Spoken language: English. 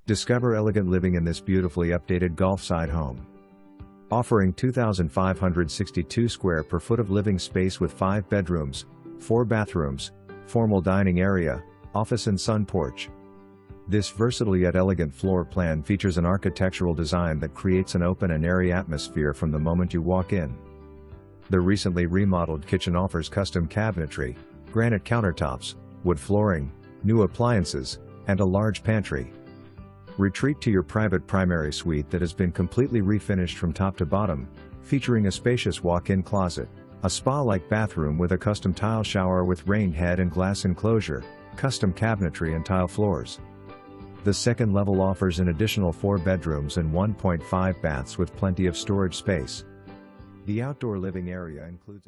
Discover elegant living in this beautifully updated Golfside home. Offering 2,562 square per foot of living space with 5 bedrooms, 4 bathrooms, formal dining area, office and sun porch. This versatile yet elegant floor plan features an architectural design that creates an open and airy atmosphere from the moment you walk in. The recently remodeled kitchen offers custom cabinetry, granite countertops, wood flooring, new appliances, and a large pantry. Retreat to your private primary suite that has been completely refinished from top to bottom, featuring a spacious walk-in closet, a spa-like bathroom with a custom tile shower with rain head and glass enclosure, custom cabinetry and tile floors. The second level offers an additional 4 bedrooms and 1.5 baths with plenty of storage space. The outdoor living area includes